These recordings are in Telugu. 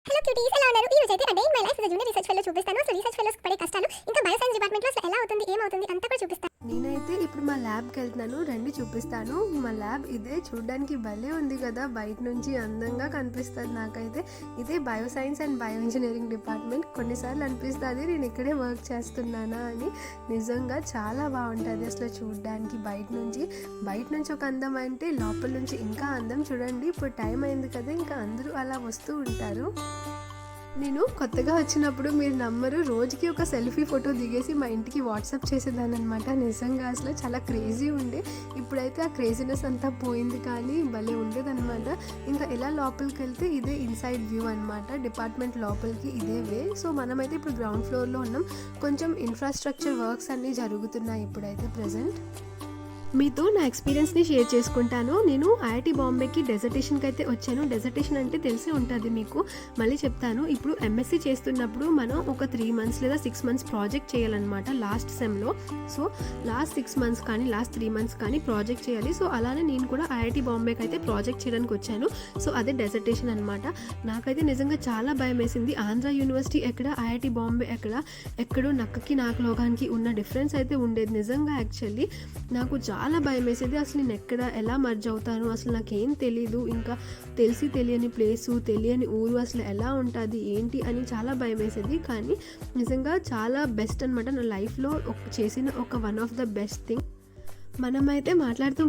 హలో క్యూటీస్, ఎలా ఉన్నారు? ఈ రోజు అయితే day in my life as junior research fellow చూపిస్తాను. సో రీసెర్చ్ ఫెలోస్ పడే కష్టాలు, ఇంకా బయోసైన్స్ డిపార్ట్మెంట్ లో అసలు ఎలా అవుతుంది, ఏమవుతుంది అంతా కూడా చూపిస్తాను. నేనైతే ఇప్పుడు మా ల్యాబ్కి వెళ్తున్నాను, రండి చూపిస్తాను. మా ల్యాబ్ ఇదే, చూడడానికి భలే ఉంది కదా, బయట నుంచి అందంగా కనిపిస్తుంది. నాకైతే ఇదే bioscience and bio engineering department. కొన్నిసార్లు అనిపిస్తుంది నేను ఇక్కడే వర్క్ చేస్తున్నానా అని. నిజంగా చాలా బాగుంటుంది అసలు చూడడానికి. బయట నుంచి ఒక అందం అంటే లోపల నుంచి ఇంకా అందం. చూడండి, ఇప్పుడు టైం అయింది కదా, ఇంకా అందరూ అలా వస్తూ ఉంటారు. నేను కొత్తగా వచ్చినప్పుడు మీరు నమ్మరు, రోజుకి ఒక సెల్ఫీ ఫోటో దిగేసి మా ఇంటికి వాట్సాప్ చేసేదాన్ని అనమాట. నిజంగా అసలు చాలా క్రేజీ ఉండే. ఇప్పుడైతే ఆ క్రేజీనెస్ అంతా పోయింది, కానీ భలే ఉండేదన్నమాట. ఇంకా ఎలా లోపలికి వెళ్తే ఇదే ఇన్సైడ్ వ్యూ అనమాట. డిపార్ట్మెంట్ లోపలికి ఇదే వే. సో మనమైతే ఇప్పుడు గ్రౌండ్ ఫ్లోర్లో ఉన్నాం. కొంచెం ఇన్ఫ్రాస్ట్రక్చర్ వర్క్స్ అన్నీ జరుగుతున్నాయి ఇప్పుడైతే ప్రజెంట్. మీతో నా ఎక్స్పీరియన్స్ని షేర్ చేసుకుంటాను. నేను ఐఐటి బాంబేకి డెజర్టేషన్కి అయితే వచ్చాను. డెజర్టేషన్ అంటే తెలిసే ఉంటుంది మీకు, మళ్ళీ చెప్తాను. ఇప్పుడు ఎంఎస్సీ చేస్తున్నప్పుడు మనం ఒక 3 months లేదా 6 months ప్రాజెక్ట్ చేయాలన్నమాట లాస్ట్ సెమ్లో. సో లాస్ట్ 6 months కానీ లాస్ట్ 3 months కానీ ప్రాజెక్ట్ చేయాలి. సో అలానే నేను కూడా ఐఐటి బాంబేకి అయితే ప్రాజెక్ట్ చేయడానికి వచ్చాను. సో అదే డెజర్టేషన్ అనమాట. నాకైతే నిజంగా చాలా భయం వేసింది. ఆంధ్ర యూనివర్సిటీ ఎక్కడ, ఐఐటి బాంబే ఎక్కడో నక్కకి నాకు లోకానికి ఉన్న డిఫరెన్స్ అయితే ఉండేది నిజంగా. యాక్చువల్లీ నాకు చాలా భయం వేసేది. అసలు నేను ఎలా మర్జ్ అవుతాను, అసలు నాకేం తెలీదు. ఇంకా తెలియని ప్లేసు, తెలియని ఊరు అసలు ఎలా ఉంటుంది ఏంటి అని చాలా భయం వేసేది. కానీ నిజంగా చాలా బెస్ట్ అనమాట. నా లైఫ్లో చేసిన ఒక one of the best thing. మనమైతే మాట్లాడుతూ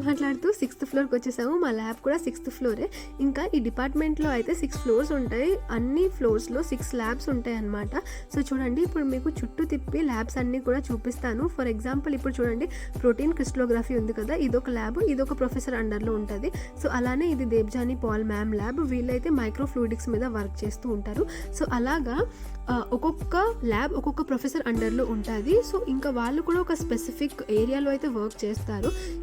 6th ఫ్లోర్కి వచ్చేసాము. మా ల్యాబ్ కూడా 6th ఫ్లోరే. ఇంకా ఈ డిపార్ట్మెంట్లో అయితే 6 floors ఉంటాయి. అన్ని ఫ్లోర్స్లో 6 labs ఉంటాయి అన్నమాట. సో చూడండి, ఇప్పుడు మీకు చుట్టూ తిప్పి ల్యాబ్స్ అన్నీ కూడా చూపిస్తాను. ఫర్ ఎగ్జాంపుల్ ఇప్పుడు చూడండి, ప్రోటీన్ క్రిస్టలోగ్రఫీ ఉంది కదా, ఇదొక ల్యాబ్, ఇదొక ప్రొఫెసర్ అండర్లో ఉంటుంది. సో అలానే ఇది దేబ్జానీ పాల్ మ్యామ్ ల్యాబ్. వీళ్ళైతే మైక్రోఫ్లూయిడిక్స్ మీద వర్క్ చేస్తూ ఉంటారు. సో అలాగా ఒక్కొక్క ల్యాబ్ ఒక్కొక్క ప్రొఫెసర్ అండర్లో ఉంటుంది. సో ఇంకా వాళ్ళు కూడా ఒక స్పెసిఫిక్ ఏరియాలో అయితే వర్క్ చేస్తారు.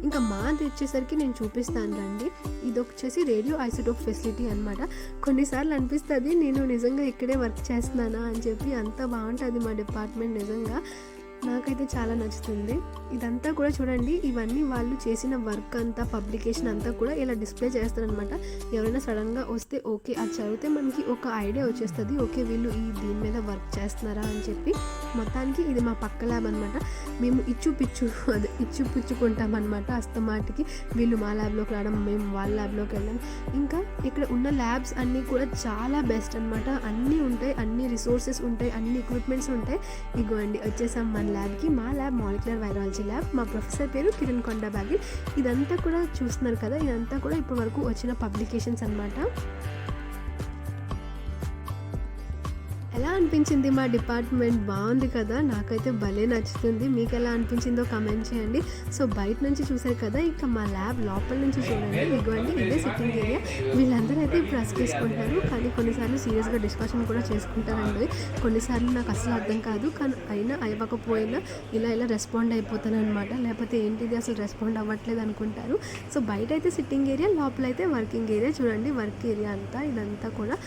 ఇంకా మాది వచ్చేసరికి నేను చూపిస్తాను రండి. ఇది వచ్చేసి రేడియో ఐసోటోప్ ఫెసిలిటీ అనమాట. కొన్నిసార్లు అనిపిస్తుంది నేను నిజంగా ఇక్కడే వర్క్ చేస్తున్నానా అని చెప్పి. అంత బాగుంటుంది మా డిపార్ట్మెంట్, నిజంగా నాకైతే చాలా నచ్చుతుంది. ఇదంతా కూడా చూడండి, ఇవన్నీ వాళ్ళు చేసిన వర్క్ అంతా, పబ్లికేషన్ అంతా కూడా ఇలా డిస్ప్లే చేస్తారనమాట. ఎవరైనా సడన్గా వస్తే ఓకే, అది చదివితే మనకి ఒక ఐడియా వచ్చేస్తుంది, ఓకే వీళ్ళు దీని మీద వర్క్ చేస్తున్నారా అని చెప్పి. మొత్తానికి ఇది మా పక్క ల్యాబ్ అనమాట. మేము ఇచ్చుపుచ్చుకుంటాం అనమాట అస్తమాటికి. వీళ్ళు మా ల్యాబ్లోకి రావడం, మేము వాళ్ళ ల్యాబ్లోకి వెళ్ళాం. ఇంకా ఇక్కడ ఉన్న ల్యాబ్స్ అన్నీ కూడా చాలా బెస్ట్ అనమాట. అన్నీ ఉంటాయి, అన్ని రిసోర్సెస్ ఉంటాయి, అన్ని ఎక్విప్మెంట్స్ ఉంటాయి. ఇగో అండి వచ్చేసాం మన ల్యాబ్కి. మా ల్యాబ్ మాలిక్యులర్ వైరాలజీ ల్యాబ్. మా ప్రొఫెసర్ పేరు కిరణ్ కొండబాగి. ఇదంతా కూడా చూస్తున్నారు కదా, ఇదంతా కూడా ఇప్పటి వరకు వచ్చిన పబ్లికేషన్స్ అనమాట. ఎలా అనిపించింది మా డిపార్ట్మెంట్? బాగుంది కదా, నాకైతే భలే నచ్చుతుంది. మీకు ఎలా అనిపించిందో కమెంట్ చేయండి. సో బయట నుంచి చూసారు కదా, ఇంకా మా ల్యాబ్ లోపల నుంచి చూడండి. ఇదిగోండి ఇదే సిట్టింగ్ ఏరియా. వీళ్ళందరూ అయితే ఇప్పుడు రెస్ట్ చేసుకుంటారు, కానీ కొన్నిసార్లు సీరియస్గా డిస్కషన్ కూడా చేసుకుంటారండి. కొన్నిసార్లు నాకు అసలు అర్థం కాదు, కానీ అయినా అవ్వకపోయినా ఇలా రెస్పాండ్ అయిపోతాను అనమాట. లేకపోతే ఏంటిది అసలు రెస్పాండ్ అవ్వట్లేదు అనుకుంటారు. సో బయట అయితే సిట్టింగ్ ఏరియా, లోపల అయితే వర్కింగ్ ఏరియా. చూడండి వర్క్ ఏరియా అంతా, ఇదంతా కూడా.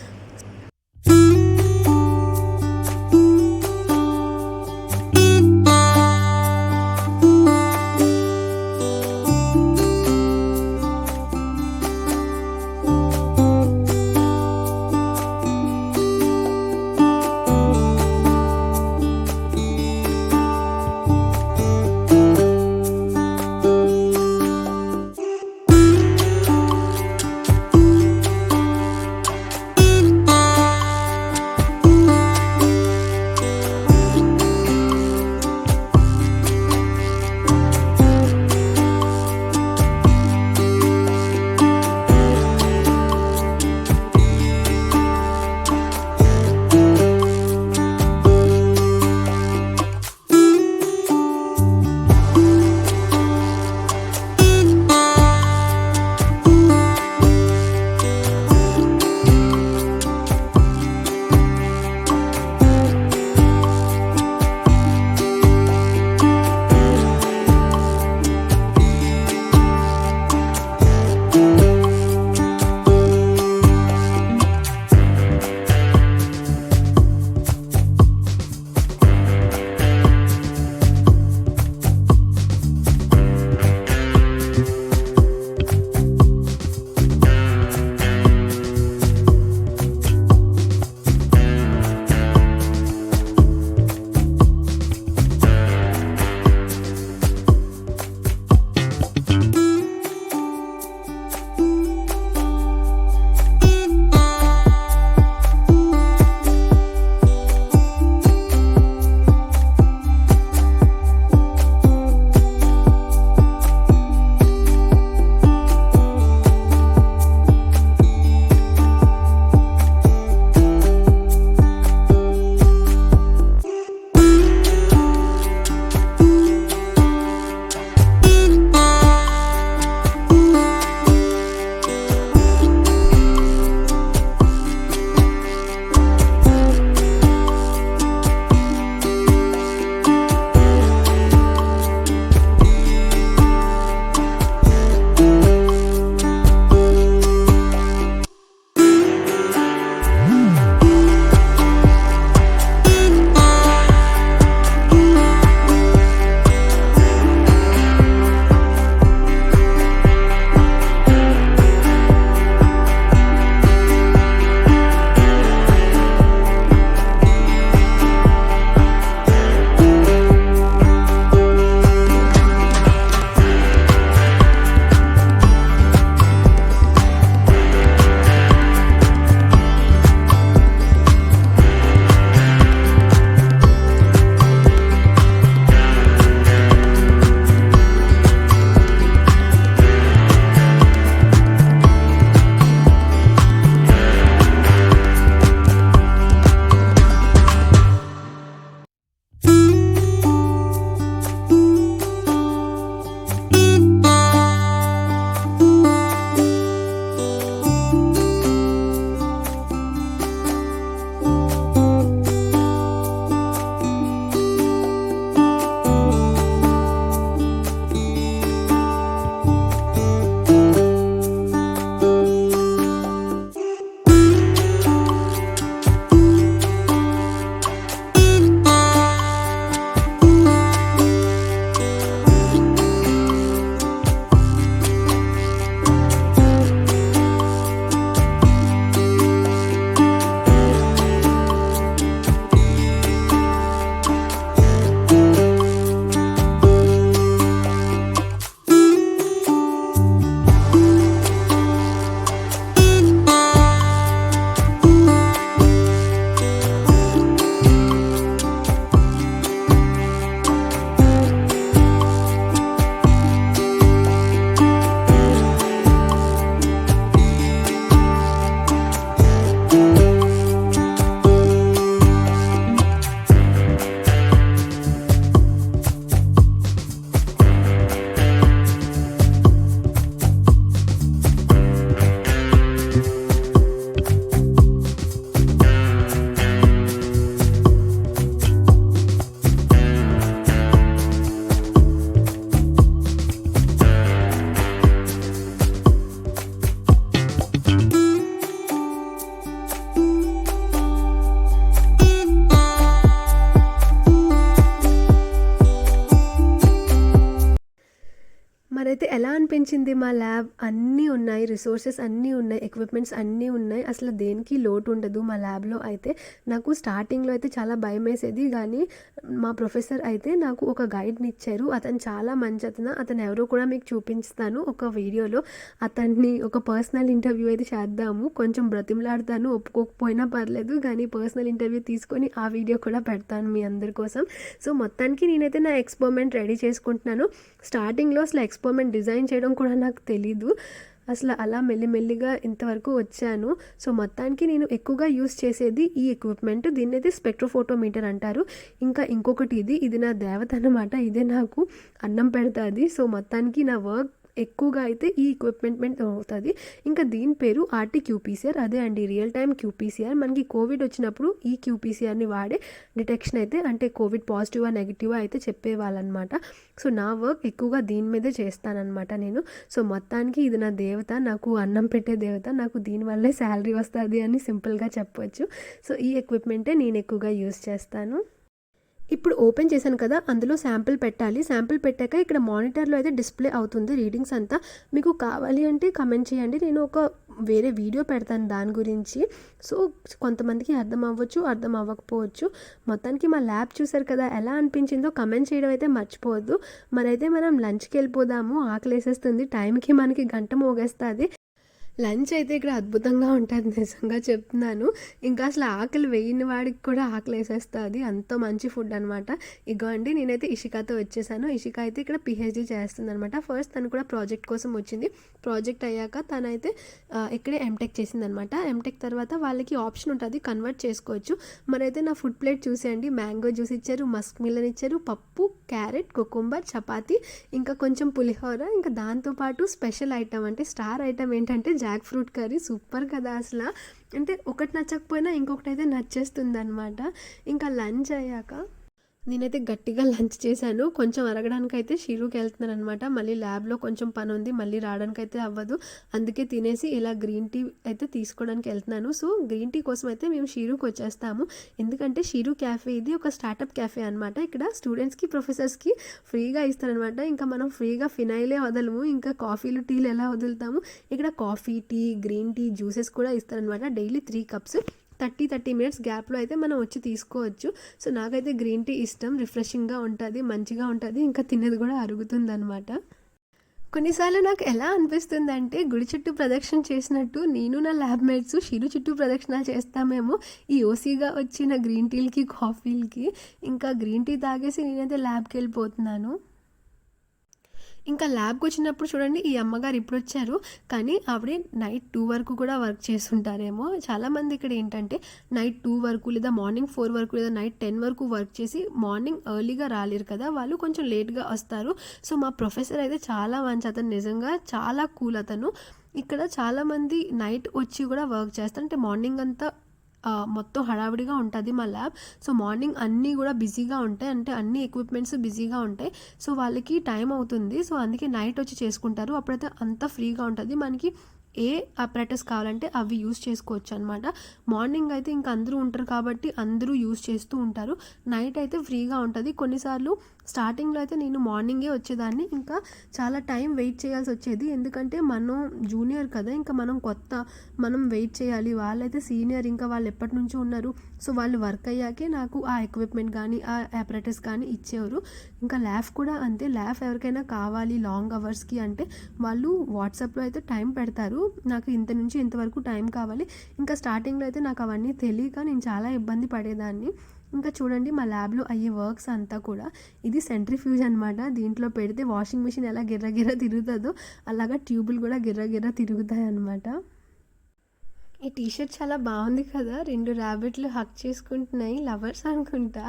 మరైతే ఎలా అనిపించింది మా ల్యాబ్? అన్నీ ఉన్నాయి, రిసోర్సెస్ అన్నీ ఉన్నాయి, ఎక్విప్మెంట్స్ అన్నీ ఉన్నాయి, అసలు దేనికి లోటు ఉండదు మా ల్యాబ్లో అయితే. నాకు స్టార్టింగ్లో అయితే చాలా భయం వేసేది, కానీ మా ప్రొఫెసర్ అయితే నాకు ఒక గైడ్ని ఇచ్చారు. అతను చాలా మంచి అతను ఎవరో కూడా మీకు చూపిస్తాను ఒక వీడియోలో. అతన్ని ఒక పర్సనల్ ఇంటర్వ్యూ అయితే చేద్దాము, కొంచెం బ్రతిమలాడతాను, ఒప్పుకోకపోయినా పర్లేదు, కానీ పర్సనల్ ఇంటర్వ్యూ తీసుకొని ఆ వీడియో కూడా పెడతాను మీ అందరి కోసం. సో మొత్తానికి నేనైతే నా ఎక్స్పెరిమెంట్ రెడీ చేసుకుంటున్నాను. స్టార్టింగ్లో అసలు ఎక్స్పెరిమెంట్ డిజైన్ చేయడం కూడా నాకు తెలీదు, అసలు అలా మెల్లిమెల్లిగా ఇంతవరకు వచ్చాను. సో మొత్తానికి నేను ఎక్కువగా యూస్ చేసేది ఈ ఎక్విప్మెంట్, దీన్ని అయితే స్పెక్ట్రోఫోటోమీటర్ అంటారు. ఇంకా ఇంకొకటి ఇది నా దేవత అన్నమాట, ఇదే నాకు అన్నం పెడుతుంది. సో మొత్తానికి నా వర్క్ ఎక్కువగా అయితే ఈ ఎక్విప్మెంట్ అవుతుంది. ఇంకా దీని పేరు RT-qPCR, అదే అండి రియల్ టైమ్ QPCR. మనకి కోవిడ్ వచ్చినప్పుడు ఈ QPCRని వాడే డిటెక్షన్ అయితే, అంటే కోవిడ్ పాజిటివా నెగిటివా అయితే చెప్పేవాళ్ళనమాట. సో నా వర్క్ ఎక్కువగా దీని మీదే చేస్తానన్నమాట నేను. సో మొత్తానికి ఇది నా దేవత, నాకు అన్నం పెట్టే దేవత, నాకు దీనివల్లే శాలరీ వస్తుంది అని సింపుల్గా చెప్పవచ్చు. సో ఈ ఎక్విప్మెంటే నేను ఎక్కువగా యూస్ చేస్తాను. ఇప్పుడు ఓపెన్ చేశాను కదా, అందులో శాంపిల్ పెట్టాలి. శాంపిల్ పెట్టాక ఇక్కడ మానిటర్లో అయితే డిస్ప్లే అవుతుంది రీడింగ్స్ అంతా. మీకు కావాలి అంటే కమెంట్ చేయండి, నేను ఒక వేరే వీడియో పెడతాను దాని గురించి. సో కొంతమందికి అర్థం అవ్వచ్చు, అర్థం అవ్వకపోవచ్చు. మొత్తానికి మా ల్యాబ్ చూసారు కదా, ఎలా అనిపించిందో కమెంట్ చేయడం అయితే మర్చిపోవద్దు. మరైతే మనం లంచ్కి వెళ్ళిపోదాము, ఆకలేసేస్తుంది, టైంకి మనకి గంట మోగేస్తుంది. లంచ్ అయితే ఇక్కడ అద్భుతంగా ఉంటుంది, నిజంగా చెప్తున్నాను. ఇంకా అసలు ఆకలి వేయని వాడికి కూడా ఆకలి వేసేస్తుంది, అంత మంచి ఫుడ్ అనమాట. ఇగో అండి, నేనైతే ఇషికాతో వచ్చేసాను. ఇషిక అయితే ఇక్కడ PhD చేస్తుంది అనమాట. ఫస్ట్ తను కూడా ప్రాజెక్ట్ కోసం వచ్చింది. ప్రాజెక్ట్ అయ్యాక తనైతే ఇక్కడే ఎంటెక్ చేసిందనమాట. ఎంటెక్ తర్వాత వాళ్ళకి ఆప్షన్ ఉంటుంది, కన్వర్ట్ చేసుకోవచ్చు. మరైతే నా ఫుడ్ ప్లేట్ చూసేయండి, మ్యాంగో జ్యూస్ ఇచ్చారు, మస్క్ మిలన్ ఇచ్చారు, పప్పు, క్యారెట్, కుకుంబర్, చపాతీ, ఇంకా కొంచెం పులిహోర, ఇంకా దాంతోపాటు స్పెషల్ ఐటమ్ అంటే స్టార్ ఐటమ్ ఏంటంటే జాక్ ఫ్రూట్ కర్రీ. సూపర్ కదా అసలు, అంటే ఒకటి నచ్చకపోయినా ఇంకొకటి అయితే నచ్చేస్తుంది అనమాట. ఇంకా లంచ్ అయ్యాక నేనైతే గట్టిగా లంచ్ చేశాను. కొంచెం అరగడానికి అయితే షీరుకి వెళ్తున్నాను అనమాట. మళ్ళీ ల్యాబ్లో కొంచెం పని ఉంది, మళ్ళీ రావడానికి అయితే అవ్వదు, అందుకే తినేసి ఇలా గ్రీన్ టీ అయితే తీసుకోవడానికి వెళ్తున్నాను. సో గ్రీన్ టీ కోసం అయితే మేము షీరుకి వచ్చేస్తాము, ఎందుకంటే షీరు క్యాఫే ఇది ఒక స్టార్టప్ క్యాఫే అనమాట. ఇక్కడ స్టూడెంట్స్కి ప్రొఫెసర్స్కి ఫ్రీగా ఇస్తారనమాట. ఇంకా మనం ఫ్రీగా ఫినైలే వదలము, ఇంకా కాఫీలు టీలు ఎలా వదులుతాము, ఇక్కడ coffee, tea, green tea, juices కూడా ఇస్తారనమాట. డైలీ 3 కప్స్ 30 మినిట్స్ గ్యాప్లో అయితే మనం వచ్చి తీసుకోవచ్చు. సో నాకైతే గ్రీన్ టీ ఇష్టం, రిఫ్రెషింగ్గా ఉంటుంది, మంచిగా ఉంటుంది, ఇంకా తినేది కూడా అరుగుతుంది అనమాట. కొన్నిసార్లు నాకు ఎలా అనిపిస్తుంది అంటే గుడి చుట్టూ ప్రదక్షిణ చేసినట్టు నేను నా ల్యాబ్ మేట్స్ షిరు చుట్టూ ప్రదక్షిణ చేస్తామేమో ఈ ఓసీగా వచ్చిన గ్రీన్ టీలకి, కాఫీలకి. ఇంకా గ్రీన్ టీ తాగేసి నేనైతే ల్యాబ్కి వెళ్ళిపోతున్నాను. ఇంకా ల్యాబ్కి వచ్చినప్పుడు చూడండి, ఈ అమ్మగారు ఇప్పుడు వచ్చారు, కానీ ఆవిడ నైట్ 2 వరకు కూడా వర్క్ చేస్తుంటారేమో. చాలామంది ఇక్కడ ఏంటంటే నైట్ 2 వరకు, లేదా మార్నింగ్ 4 వరకు, లేదా నైట్ 10 వరకు వర్క్ చేసి మార్నింగ్ ఎర్లీగా రాలేరు కదా, వాళ్ళు కొంచెం లేట్గా వస్తారు. సో మా ప్రొఫెసర్ అయితే చాలా మంచి అతను, నిజంగా చాలా కూల్ అతను. ఇక్కడ చాలామంది నైట్ వచ్చి కూడా వర్క్ చేస్తారు, అంటే మార్నింగ్ అంతా మొత్తం హడావిడిగా ఉంటుంది మా ల్యాబ్. సో మార్నింగ్ అన్నీ కూడా బిజీగా ఉంటాయి, అంటే అన్ని ఎక్విప్మెంట్స్ బిజీగా ఉంటాయి. సో వాళ్ళకి టైం అవుతుంది, సో అందుకే నైట్ వచ్చి చేసుకుంటారు. అప్పుడైతే అంత ఫ్రీగా ఉంటుంది, మనకి ఏ అప్రాటస్ కావాలంటే అవి యూస్ చేసుకోవచ్చు అనమాట. మార్నింగ్ అయితే ఇంకా అందరూ ఉంటారు కాబట్టి అందరూ యూస్ చేస్తూ ఉంటారు, నైట్ అయితే ఫ్రీగా ఉంటుంది. కొన్నిసార్లు స్టార్టింగ్లో అయితే నేను మార్నింగే వచ్చేదాన్ని, ఇంకా చాలా టైం వెయిట్ చేయాల్సి వచ్చేది, ఎందుకంటే మనం జూనియర్ కదా, ఇంకా మనం కొత్త, మనం వెయిట్ చేయాలి. వాళ్ళైతే సీనియర్, ఇంకా వాళ్ళు ఎప్పటి నుంచో ఉన్నారు. సో వాళ్ళు వర్క్ అయ్యాకే నాకు ఆ ఎక్విప్మెంట్ కానీ ఆ అప్రాటస్ కానీ ఇచ్చేవారు. ఇంకా ల్యాబ్ కూడా అంతే, ల్యాబ్ ఎవరికైనా కావాలి లాంగ్ అవర్స్కి అంటే వాళ్ళు వాట్సాప్లో అయితే టైం పెడతారు, నాకు ఇంత నుంచి ఇంతవరకు టైం కావాలి. ఇంకా స్టార్టింగ్లో అయితే నాకు అవన్నీ తెలియక నేను చాలా ఇబ్బంది పడేదాన్ని. ఇంకా చూడండి మా ల్యాబ్లో అయ్యే వర్క్స్ అంతా కూడా, ఇది సెంట్రిఫ్యూజ్ అనమాట. దీంట్లో పెడితే వాషింగ్ మిషన్ ఎలా గిర్ర తిరుగుతుందో అలాగా ట్యూబులు కూడా గిర్ర తిరుగుతాయి అన్నమాట. ఈ టీషర్ట్ చాలా బాగుంది కదా, 2 ర్యాబిట్లు హక్ చేసుకుంటున్నాయి, లవర్స్ అనుకుంటా.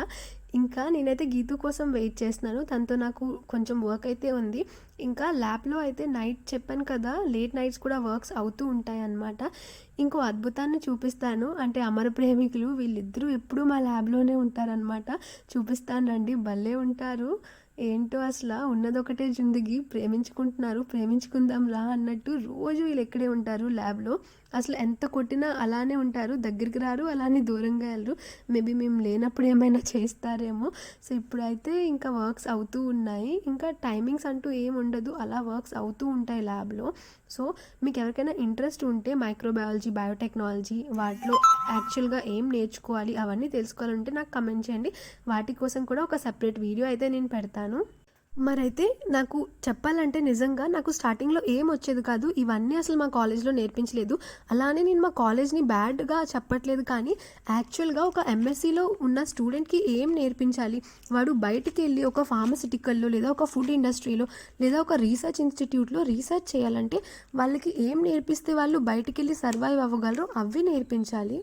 ఇంకా నేనైతే గీతు కోసం వెయిట్ చేస్తున్నాను, తనతో నాకు కొంచెం వర్క్ అయితే ఉంది. ఇంకా ల్యాబ్లో అయితే నైట్ చెప్పాను కదా, లేట్ నైట్స్ కూడా వర్క్స్ అవుతూ ఉంటాయి అన్నమాట. ఇంకో అద్భుతాన్ని చూపిస్తాను, అంటే అమర ప్రేమికులు వీళ్ళిద్దరూ ఎప్పుడూ మా ల్యాబ్లోనే ఉంటారనమాట. చూపిస్తాను రండి, భలే ఉంటారు. ఏంటో అసలు ఉన్నదొకటే జిందగీ, ప్రేమించుకుంటున్నారు, ప్రేమించుకుందాం రా అన్నట్టు రోజు వీళ్ళు ఎక్కడే ఉంటారు ల్యాబ్లో. అసలు ఎంత కొట్టినా అలానే ఉంటారు, దగ్గరికి రారు, అలానే దూరంగా వెళ్ళరు. మేబీ మేము లేనప్పుడు ఏమైనా చేస్తారేమో. సో ఇప్పుడైతే ఇంకా వర్క్స్ అవుతూ ఉన్నాయి, ఇంకా టైమింగ్స్ అంటూ ఏం ఉండదు, అలా వర్క్స్ అవుతూ ఉంటాయి ల్యాబ్లో. సో మీకు ఎవరికైనా ఇంట్రెస్ట్ ఉంటే మైక్రోబయాలజీ, బయోటెక్నాలజీ వాటిలో యాక్చువల్గా ఏం నేర్చుకోవాలి అవన్నీ తెలుసుకోవాలంటే నాకు కమెంట్ చేయండి. వాటి కోసం కూడా ఒక సెపరేట్ వీడియో అయితే నేను పెడతాను. మరైతే నాకు చెప్పాలంటే నిజంగా నాకు స్టార్టింగ్లో ఏం వచ్చేది కాదు, ఇవన్నీ అసలు మా కాలేజ్లో నేర్పించలేదు. అలానే నేను మా కాలేజ్ని బ్యాడ్గా చెప్పట్లేదు, కానీ యాక్చువల్గా ఒక ఎంఎస్సిలో ఉన్న స్టూడెంట్కి ఏం నేర్పించాలి, వాడు బయటికి వెళ్ళి ఒక ఫార్మసిటికల్లో లేదా ఒక ఫుడ్ ఇండస్ట్రీలో లేదా ఒక రీసెర్చ్ ఇన్స్టిట్యూట్లో రీసెర్చ్ చేయాలంటే వాళ్ళకి ఏం నేర్పిస్తే వాళ్ళు బయటికి వెళ్ళి సర్వైవ్ అవ్వగలరో అవి నేర్పించాలి.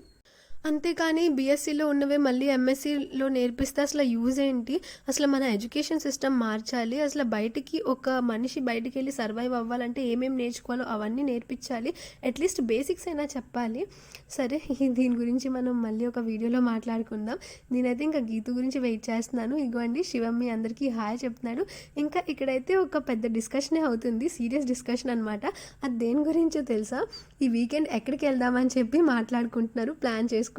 అంతేకాని బీఎస్సీలో ఉన్నవే మళ్ళీ ఎంఎస్సీలో నేర్పిస్తే అసలు యూజ్ ఏంటి? అసలు మన ఎడ్యుకేషన్ సిస్టమ్ మార్చాలి. అసలు బయటికి ఒక మనిషి బయటికి వెళ్ళి సర్వైవ్ అవ్వాలంటే ఏమేమి నేర్చుకోవాలో అవన్నీ నేర్పించాలి. అట్లీస్ట్ బేసిక్స్ అయినా చెప్పాలి. సరే, దీని గురించి మనం మళ్ళీ ఒక వీడియోలో మాట్లాడుకుందాం. నేనైతే ఇంకా గీతు గురించి వెయిట్ చేస్తున్నాను. ఇగోండి శివం మీ అందరికీ హాయ్ చెప్తున్నాడు. ఇంకా ఇక్కడైతే ఒక పెద్ద డిస్కషనే అవుతుంది, సీరియస్ డిస్కషన్ అనమాట. అది దేని గురించో తెలుసా? ఈ వీకెండ్ ఎక్కడికి వెళ్దామని చెప్పి మాట్లాడుకుంటున్నారు, ప్లాన్ చేసుకుంటున్నారు.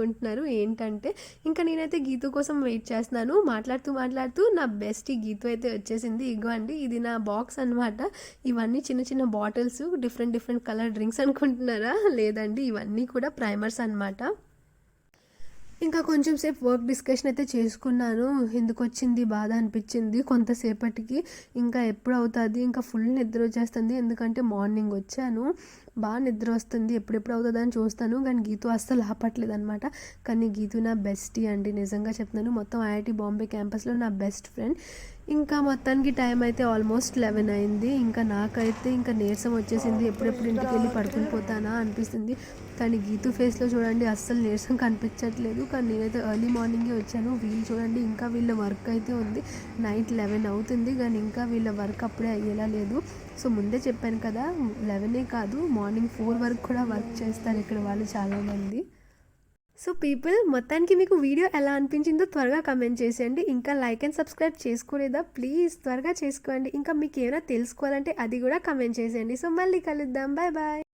ఏంటంటే ఇంకా నేనైతే గీతు కోసం వెయిట్ చేస్తున్నాను. మాట్లాడుతూ నా బెస్ట్ గీతు అయితే వచ్చేసింది. ఇగో అండి, ఇది నా బాక్స్ అనమాట. ఇవన్నీ చిన్న చిన్న బాటిల్స్, డిఫరెంట్ కలర్ డ్రింక్స్ అనుకుంటున్నారా? లేదండి, ఇవన్నీ కూడా ప్రైమర్స్ అనమాట. ఇంకా కొంచెం సేపు వర్క్ డిస్కషన్ అయితే చేసుకున్నాను. ఎందుకు వచ్చింది బాధ అనిపించింది కొంతసేపటికి. ఇంకా ఎప్పుడు అవుతుంది, ఇంకా ఫుల్ నిద్ర వచ్చేస్తుంది. ఎందుకంటే మార్నింగ్ వచ్చాను, బాగా నిద్ర వస్తుంది, ఎప్పుడెప్పుడు అవుతుందా అని చూస్తాను. కానీ గీతు అస్సలు ఆపట్లేదు అనమాట. కానీ గీతు నా బెస్టీ అండి, నిజంగా చెప్తున్నాను. మొత్తం ఐఐటి బాంబే క్యాంపస్లో నా బెస్ట్ ఫ్రెండ్. ఇంకా మొత్తానికి టైం అయితే ఆల్మోస్ట్ 11 అయింది. ఇంకా నాకైతే ఇంకా నీరసం వచ్చేసింది, ఎప్పుడెప్పుడు ఇంటికి వెళ్ళి పడుకుని పోతానా అనిపిస్తుంది. కానీ గీతు ఫేస్లో చూడండి అస్సలు నీరసం కనిపించట్లేదు. కానీ నేనైతే ఎర్లీ మార్నింగే వచ్చాను. వీళ్ళు చూడండి, ఇంకా వీళ్ళ వర్క్ అయితే ఉంది. నైట్ 11 అవుతుంది, కానీ ఇంకా వీళ్ళ వర్క్ అప్పుడే అయ్యేలా లేదు. సో ముందే చెప్పాను కదా, 11 కాదు, మార్నింగ్ 4 వరకు కూడా వర్క్ చేస్తారు ఇక్కడ వాళ్ళు చాలామంది. సో పీపుల్, మొత్తానికి మీకు వీడియో ఎలా అనిపించిందో త్వరగా కమెంట్ చేసేయండి. ఇంకా లైక్ అండ్ సబ్స్క్రైబ్ చేసుకోలేదా? ప్లీజ్ త్వరగా చేసుకోండి. ఇంకా మీకు ఏమైనా తెలుసుకోవాలంటే అది కూడా కమెంట్ చేసేయండి. సో మళ్ళీ కలుద్దాం, బాయ్ బాయ్.